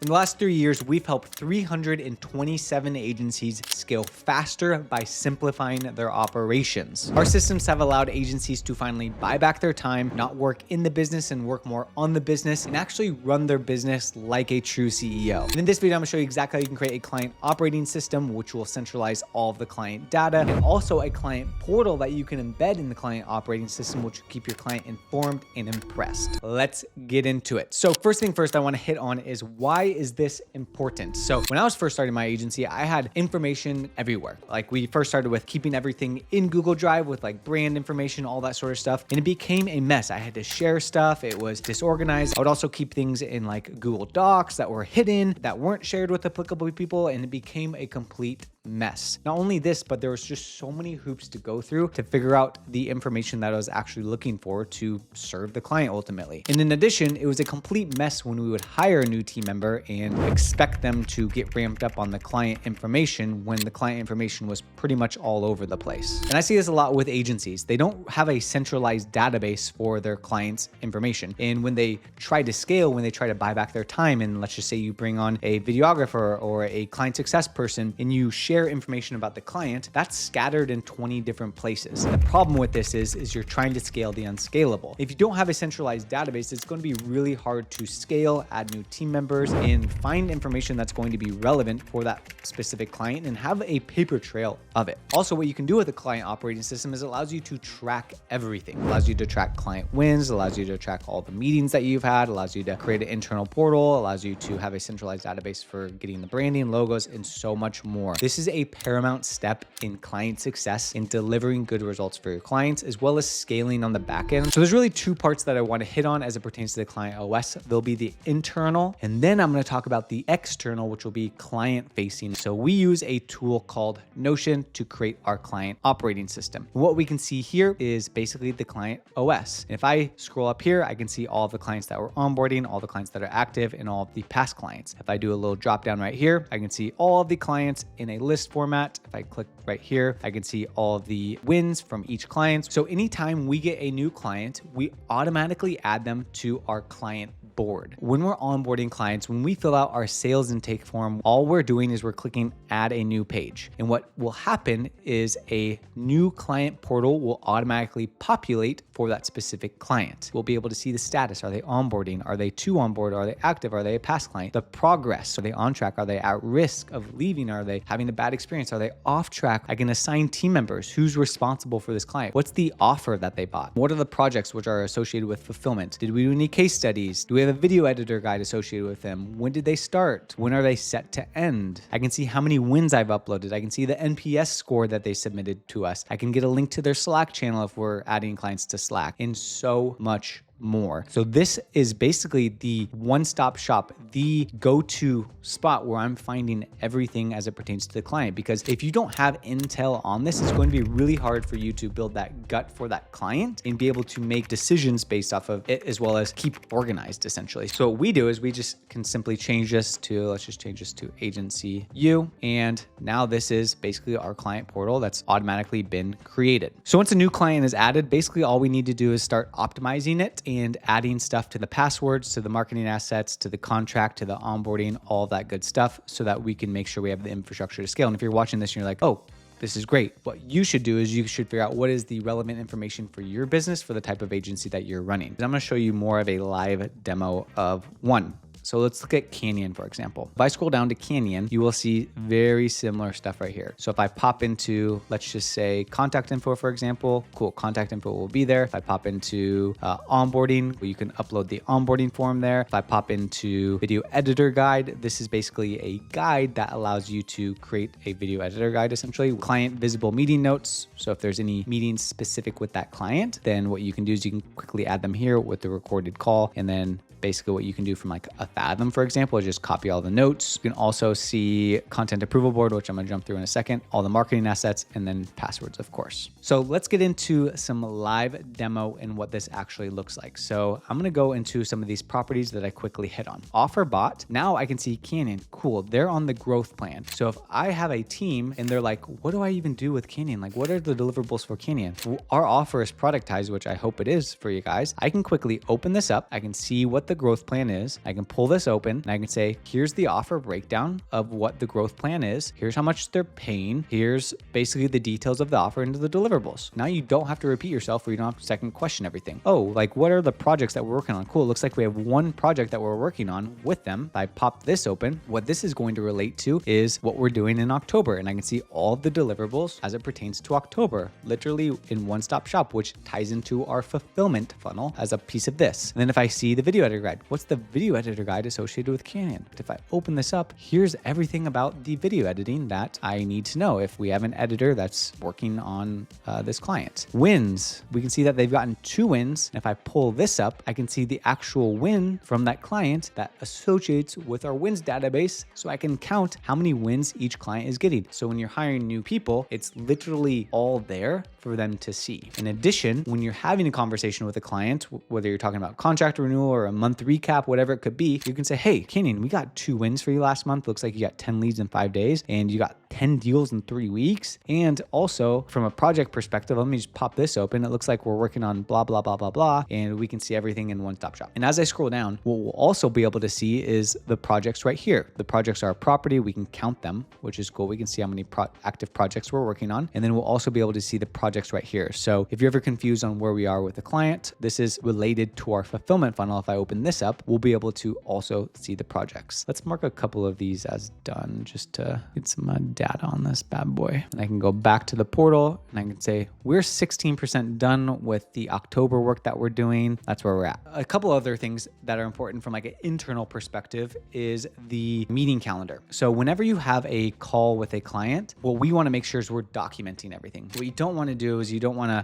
In the last 3 years, we've helped 327 agencies scale faster by simplifying their operations. Our systems have allowed agencies to finally buy back their time, not work in the business and work more on the business, and actually run their business like a true CEO. And in this video, I'm gonna show you exactly how you can create a client operating system, which will centralize all of the client data, and also a client portal that you can embed in the client operating system, which will keep your client informed and impressed. Let's get into it. So first thing first I wanna hit on is why is this important? So when I was first starting my agency, I had information everywhere. Like we first started with keeping everything in Google Drive with like brand information, all that sort of stuff. And it became a mess. I had to share stuff. It was disorganized. I would also keep things in like Google Docs that were hidden, that weren't shared with applicable people. And it became a complete mess. Not only this, but there was just so many hoops to go through to figure out the information that I was actually looking for to serve the client ultimately. And in addition, it was a complete mess when we would hire a new team member and expect them to get ramped up on the client information when the client information was pretty much all over the place. And I see this a lot with agencies. They don't have a centralized database for their clients' information. And when they try to scale, when they try to buy back their time, and let's just say you bring on a videographer or a client success person and you share information about the client, that's scattered in 20 different places. And the problem with this is you're trying to scale the unscalable. If you don't have a centralized database, it's going to be really hard to scale, add new team members, and find information that's going to be relevant for that specific client and have a paper trail of it. Also, what you can do with a client operating system is it allows you to track everything. It allows you to track client wins, allows you to track all the meetings that you've had, allows you to create an internal portal, allows you to have a centralized database for getting the branding, logos, and so much more. This is a paramount step in client success in delivering good results for your clients, as well as scaling on the back end. So there's really two parts that I want to hit on as it pertains to the client OS. There'll be the internal, and then I'm going to talk about the external, which will be client facing. So we use a tool called Notion to create our client operating system. What we can see here is basically the client OS. And if I scroll up here, I can see all of the clients that we're onboarding, all the clients that are active, and all of the past clients. If I do a little drop down right here, I can see all of the clients in a list format. If I click right here, I can see all of the wins from each client. So anytime we get a new client, we automatically add them to our client board. When we're onboarding clients, when we fill out our sales intake form, all we're doing is we're clicking add a new page. And what will happen is a new client portal will automatically populate for that specific client. We'll be able to see the status. Are they onboarding? Are they to onboard? Are they active? Are they a past client? The progress. Are they on track? Are they at risk of leaving? Are they having a bad experience? Are they off track? I can assign team members. Who's responsible for this client? What's the offer that they bought? What are the projects which are associated with fulfillment? Did we do any case studies? Do we have a video editor guide associated with them? When did they start? When are they set to end? I can see how many wins I've uploaded. I can see the NPS score that they submitted to us. I can get a link to their Slack channel if we're adding clients to Slack, and so much more. So this is basically the one-stop shop, the go-to spot where I'm finding everything as it pertains to the client. Because if you don't have intel on this, it's going to be really hard for you to build that gut for that client and be able to make decisions based off of it, as well as keep organized essentially. So what we do is we just can simply change this to, let's just change this to agency U. And now this is basically our client portal that's automatically been created. So once a new client is added, basically all we need to do is start optimizing it and adding stuff to the passwords, to the marketing assets, to the contract, to the onboarding, all that good stuff, so that we can make sure we have the infrastructure to scale. And if you're watching this and you're like, oh, this is great, what you should do is you should figure out what is the relevant information for your business, for the type of agency that you're running. And I'm going to show you more of a live demo of one. So let's look at Canyon, for example. If I scroll down to Canyon, you will see very similar stuff right here. So if I pop into, let's just say contact info, for example, cool, contact info will be there. If I pop into onboarding, well, you can upload the onboarding form there. If I pop into video editor guide, this is basically a guide that allows you to create a video editor guide, essentially. Client visible meeting notes. So if there's any meetings specific with that client, then what you can do is you can quickly add them here with the recorded call, and then basically what you can do from like a Fathom, for example, is just copy all the notes. You can also see content approval board, which I'm gonna jump through in a second, all the marketing assets, and then passwords, of course. So let's get into some live demo and what this actually looks like. So I'm gonna go into some of these properties that I quickly hit on. Offer bot, now I can see Canyon, cool, they're on the growth plan. So if I have a team and they're like, what do I even do with Canyon? Like, what are the deliverables for Canyon? Our offer is productized, which I hope it is for you guys. I can quickly open this up. I can see what the growth plan is. I can pull this open and I can say, here's the offer breakdown of what the growth plan is. Here's how much they're paying. Here's basically the details of the offer and the deliverables. Now you don't have to repeat yourself, or you don't have to second question everything. Oh, like what are the projects that we're working on? Cool. It looks like we have one project that we're working on with them. If I pop this open, what this is going to relate to is what we're doing in October. And I can see all of the deliverables as it pertains to October, literally in one-stop shop, which ties into our fulfillment funnel as a piece of this. And then if I see the video editor guide, what's the video editor guide associated with Canyon? If I open this up, here's everything about the video editing that I need to know if we have an editor that's working on this client. Wins, we can see that they've gotten 2 wins. And if I pull this up, I can see the actual win from that client that associates with our wins database. So I can count how many wins each client is getting. So when you're hiring new people, it's literally all there for them to see. In addition, when you're having a conversation with a client, whether you're talking about contract renewal or a month recap, whatever it could be, you can say, hey, Kenyon, we got 2 wins for you last month. Looks like you got 10 leads in 5 days and you got 10 deals in 3 weeks. And also from a project perspective, let me just pop this open. It looks like we're working on blah, blah, blah, blah, blah. And we can see everything in one-stop shop. And as I scroll down, what we'll also be able to see is the projects right here. The projects are a property. We can count them, which is cool. We can see how many active projects we're working on. And then we'll also be able to see the projects right here. So if you're ever confused on where we are with a client, this is related to our fulfillment funnel. If I open this up, we'll be able to also see the projects. Let's mark a couple of these as done just to get some data on this bad boy. And I can go back to the portal and I can say, we're 16% done with the October work that we're doing. That's where we're at. A couple other things that are important from like an internal perspective is the meeting calendar. So whenever you have a call with a client, what we want to make sure is we're documenting everything. What you don't want to do is you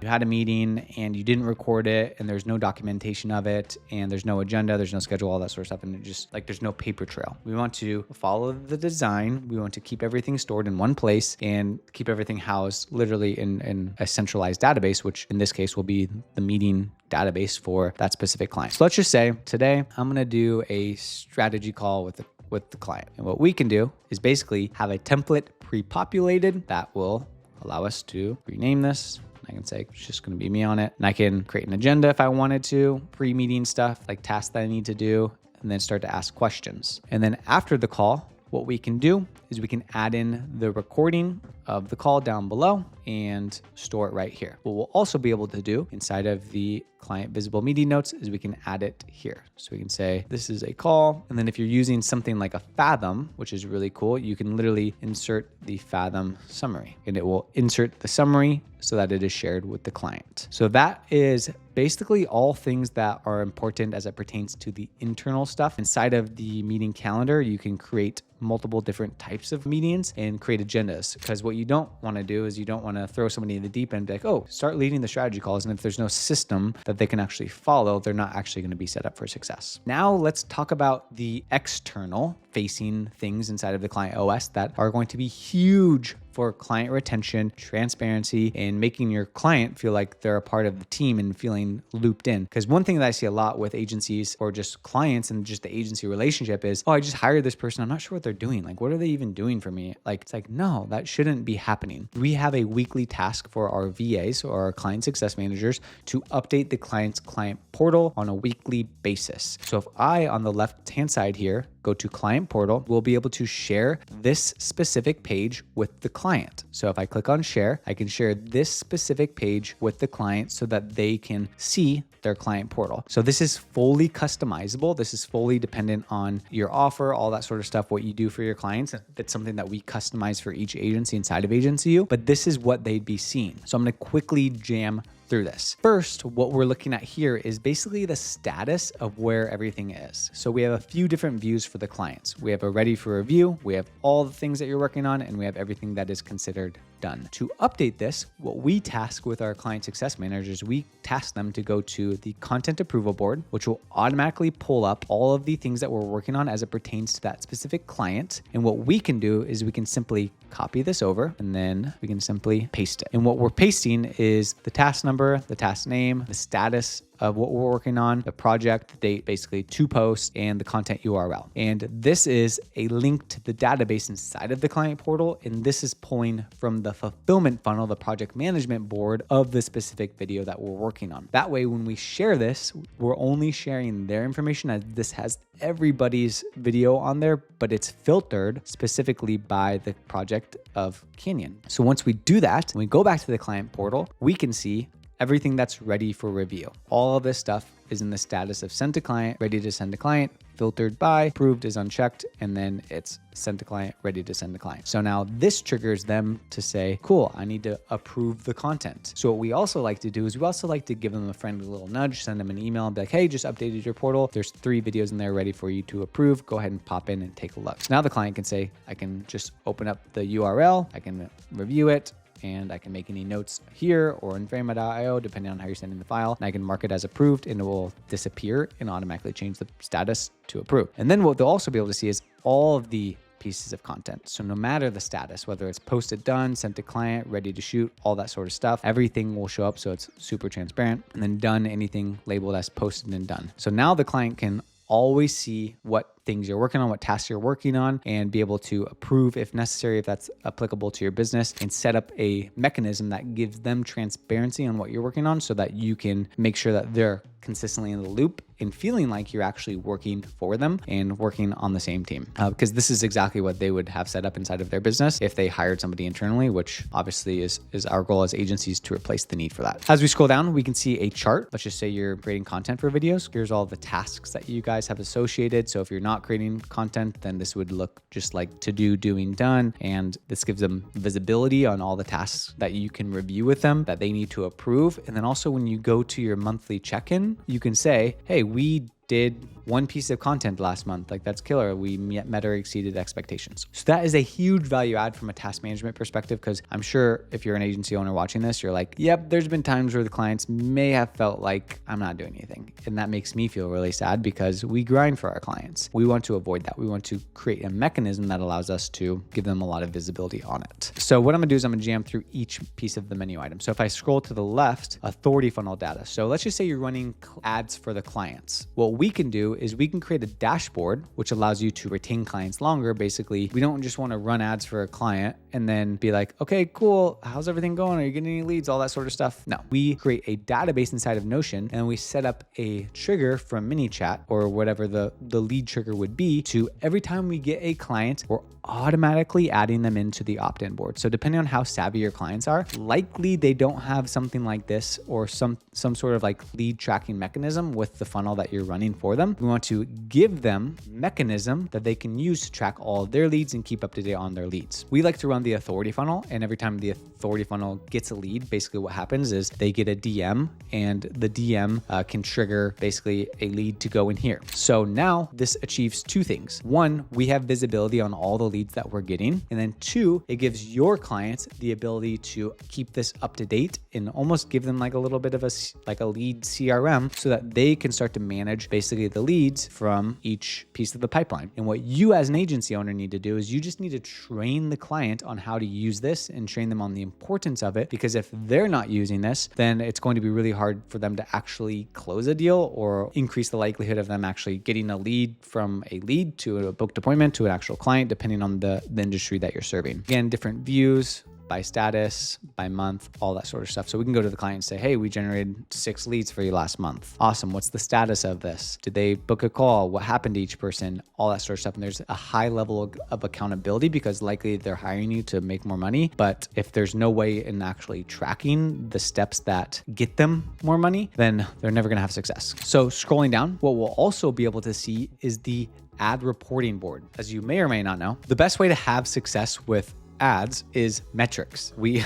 had a meeting and you didn't record it and there's no documentation of it and there's no agenda, there's no schedule, all that sort of stuff. And it just like, there's no paper trail. We want to follow the design. We want to keep everything stored in one place and keep everything housed literally in a centralized database, which in this case will be the meeting database for that specific client. So let's just say today I'm going to do a strategy call with the client. And what we can do is basically have a template pre-populated that will allow us to rename this. I can say it's just going to be me on it. And I can create an agenda if I wanted to, pre-meeting stuff like tasks that I need to do, and then start to ask questions. And then after the call, what we can do is we can add in the recording of the call down below and store it right here. What we'll also be able to do inside of the client visible meeting notes is we can add it here. So we can say, this is a call. And then if you're using something like a Fathom, which is really cool, you can literally insert the Fathom summary and it will insert the summary so that it is shared with the client. So that is basically all things that are important as it pertains to the internal stuff. Inside of the meeting calendar, you can create multiple different types of meetings and create agendas. Because what you don't want to do is you don't want to throw somebody in the deep end and be like, oh, start leading the strategy calls. And if there's no system that they can actually follow, they're not actually going to be set up for success. Now let's talk about the external facing things inside of the client OS that are going to be huge for client retention, transparency, and making your client feel like they're a part of the team and feeling looped in. Because one thing that I see a lot with agencies or just clients and just the agency relationship is, oh, I just hired this person. I'm not sure what they're doing. Like, what are they even doing for me? Like, it's like, no, that shouldn't be happening. We have a weekly task for our VAs or our client success managers to update the client's client portal on a weekly basis. So if I, on the left-hand side here, go to client portal, we'll be able to share this specific page with the client. So if I click on share, I can share this specific page with the client so that they can see their client portal. So this is fully customizable. This is fully dependent on your offer, all that sort of stuff, what you do for your clients. That's something that we customize for each agency inside of Agency U, but this is what they'd be seeing. So I'm going to quickly jam through this. First, what we're looking at here is basically the status of where everything is. So we have a few different views for the clients. We have a ready for review, we have all the things that you're working on, and we have everything that is considered done. To update this, what we task with our client success managers, we task them to go to the content approval board, which will automatically pull up all of the things that we're working on as it pertains to that specific client. And what we can do is we can simply copy this over and then we can simply paste it. And what we're pasting is the task number, the task name, the status of what we're working on, the project, the date, basically 2 posts, and the content URL. And this is a link to the database inside of the client portal. And this is pulling from the fulfillment funnel, the project management board of the specific video that we're working on. That way, when we share this, we're only sharing their information, as this has everybody's video on there, but it's filtered specifically by the project of Canyon. So once we do that, when we go back to the client portal, we can see everything that's ready for review. All of this stuff is in the status of sent to client, ready to send to client, filtered by, approved is unchecked, and then it's sent to client, ready to send to client. So now this triggers them to say, cool, I need to approve the content. So what we also like to do is we also like to give them a friendly little nudge, send them an email and be like, hey, just updated your portal. There's 3 videos in there ready for you to approve. Go ahead and pop in and take a look. So now the client can say, I can just open up the URL, I can review it, and I can make any notes here or in frame.io, depending on how you're sending the file. And I can mark it as approved, and it will disappear and automatically change the status to approved. And then what they'll also be able to see is all of the pieces of content. So no matter the status, whether it's posted, done, sent to client, ready to shoot, all that sort of stuff, everything will show up. So it's super transparent. And then done, anything labeled as posted and done. So now the client can always see what things you're working on, what tasks you're working on, and be able to approve if necessary, if that's applicable to your business, and set up a mechanism that gives them transparency on what you're working on so that you can make sure that they're consistently in the loop and feeling like you're actually working for them and working on the same team. Because this is exactly what they would have set up inside of their business if they hired somebody internally, which obviously is our goal as agencies to replace the need for that. As we scroll down, we can see a chart. Let's just say you're creating content for videos. Here's all the tasks that you guys have associated. So if you're not creating content, then this would look just like to do, doing, done. And this gives them visibility on all the tasks that you can review with them that they need to approve. And then also when you go to your monthly check-in, you can say, hey, we did 1 piece of content last month. Like, that's killer. We met or exceeded expectations. So that is a huge value add from a task management perspective, because I'm sure if you're an agency owner watching this, you're like, yep, there's been times where the clients may have felt like I'm not doing anything. And that makes me feel really sad because we grind for our clients. We want to avoid that. We want to create a mechanism that allows us to give them a lot of visibility on it. So what I'm gonna do is I'm gonna jam through each piece of the menu item. So if I scroll to the left, authority funnel data. So let's just say you're running ads for the clients. What we can do is we can create a dashboard, which allows you to retain clients longer. Basically, we don't just want to run ads for a client and then be like, okay, cool. How's everything going? Are you getting any leads? All that sort of stuff. No, we create a database inside of Notion and we set up a trigger from ManyChat or whatever the lead trigger would be to every time we get a client, we're automatically adding them into the opt-in board. So depending on how savvy your clients are, likely they don't have something like this or some sort of like lead tracking mechanism with the funnel that you're running for them. We want to give them mechanism that they can use to track all of their leads and keep up to date on their leads. We like to run the authority funnel, and every time the authority funnel gets a lead, basically what happens is they get a DM, and the DM can trigger basically a lead to go in here. So now this achieves 2 things. 1, we have visibility on all the leads that we're getting. And then 2, it gives your clients the ability to keep this up to date and almost give them like a little bit of a lead CRM so that they can start to manage basically the leads from each piece of the pipeline. And what you as an agency owner need to do is you just need to train the client on how to use this and train them on the importance of it, because if they're not using this, then it's going to be really hard for them to actually close a deal or increase the likelihood of them actually getting a lead from a lead to a booked appointment to an actual client, depending on the industry that you're serving. Again, different views by status, by month, all that sort of stuff. So we can go to the client and say, hey, we generated 6 leads for you last month. Awesome. What's the status of this? Did they book a call? What happened to each person? All that sort of stuff. And there's a high level of accountability because likely they're hiring you to make more money. But if there's no way in actually tracking the steps that get them more money, then they're never going to have success. So scrolling down, what we'll also be able to see is the ad reporting board. As you may or may not know, the best way to have success with ads is metrics. We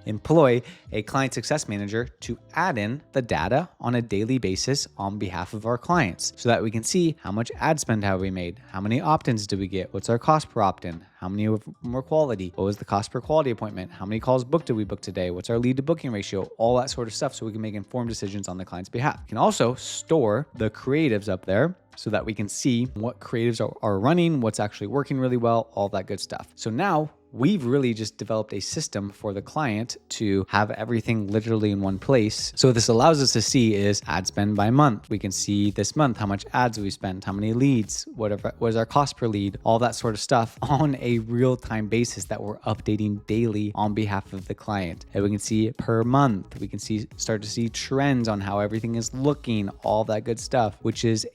employ a client success manager to add in the data on a daily basis on behalf of our clients so that we can see how much ad spend have we made, how many opt-ins did we get, what's our cost per opt-in, how many more quality, what was the cost per quality appointment, how many calls booked did we book today, what's our lead to booking ratio, all that sort of stuff so we can make informed decisions on the client's behalf. We can also store the creatives up there so that we can see what creatives are running, what's actually working really well, all that good stuff. So now we've really just developed a system for the client to have everything literally in one place. So what this allows us to see is ad spend by month. We can see this month how much ads we spent, how many leads, what was our cost per lead, all that sort of stuff on a real-time basis that we're updating daily on behalf of the client. And we can see per month. We can start to see trends on how everything is looking, all that good stuff, which is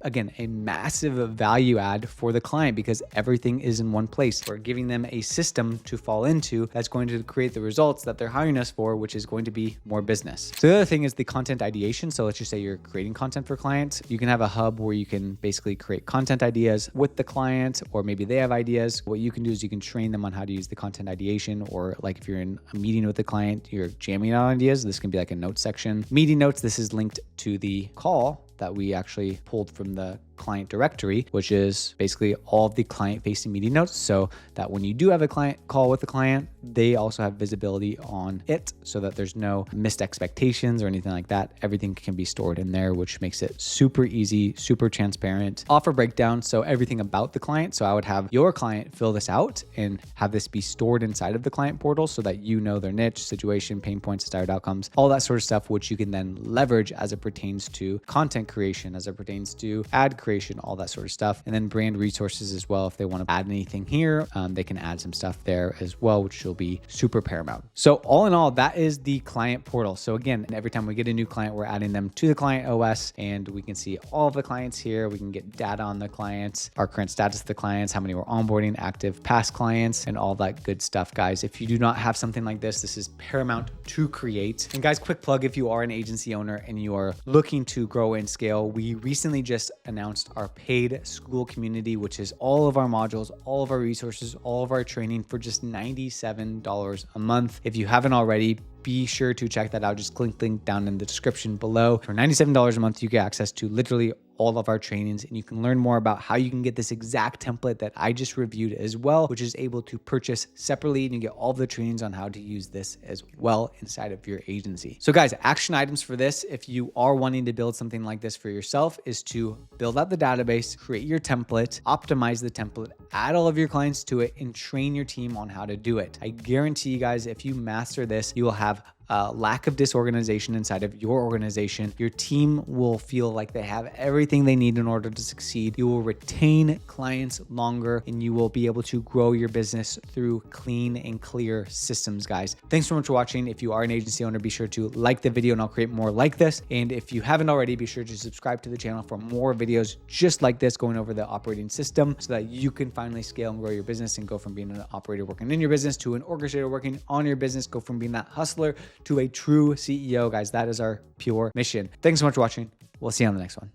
again, a massive value add for the client because everything is in one place. We're giving them a system to fall into that's going to create the results that they're hiring us for, which is going to be more business. So the other thing is the content ideation. So let's just say you're creating content for clients. You can have a hub where you can basically create content ideas with the client, or maybe they have ideas. What you can do is you can train them on how to use the content ideation, or like if you're in a meeting with the client, you're jamming out ideas. This can be like a note section. Meeting notes, this is linked to the call that we actually pulled from the client directory, which is basically all of the client-facing meeting notes, so that when you do have a client call with the client, they also have visibility on it so that there's no missed expectations or anything like that. Everything can be stored in there, which makes it super easy, super transparent. Offer breakdown, so everything about the client. So I would have your client fill this out and have this be stored inside of the client portal so that you know their niche, situation, pain points, desired outcomes, all that sort of stuff, which you can then leverage as it pertains to content creation, as it pertains to ad creation, all that sort of stuff. And then brand resources as well. If they want to add anything here, they can add some stuff there as well, which will be super paramount. So all in all, that is the client portal. So again, every time we get a new client, we're adding them to the client OS, and we can see all of the clients here. We can get data on the clients, our current status of the clients, how many we're onboarding, active past clients, and all that good stuff, guys. If you do not have something like this, this is paramount to create. And guys, quick plug, if you are an agency owner and you are looking to grow and scale, we recently just announced our paid school community, which is all of our modules, all of our resources, all of our training for just $97 a month. If you haven't already, be sure to check that out. Just click the link down in the description below. For $97 a month, you get access to literally all of our trainings, and you can learn more about how you can get this exact template that I just reviewed as well, which is able to purchase separately, and you get all the trainings on how to use this as well inside of your agency. So guys, action items for this, if you are wanting to build something like this for yourself, is to build out the database, create your template, optimize the template, add all of your clients to it, and train your team on how to do it. I guarantee you guys, if you master this, you will have lack of disorganization inside of your organization. Your team will feel like they have everything they need in order to succeed. You will retain clients longer, and you will be able to grow your business through clean and clear systems, guys. Thanks so much for watching. If you are an agency owner, be sure to like the video and I'll create more like this. And if you haven't already, be sure to subscribe to the channel for more videos just like this, going over the operating system so that you can finally scale and grow your business and go from being an operator working in your business to an orchestrator working on your business, go from being that hustler to a true CEO, guys. That is our pure mission. Thanks so much for watching. We'll see you on the next one.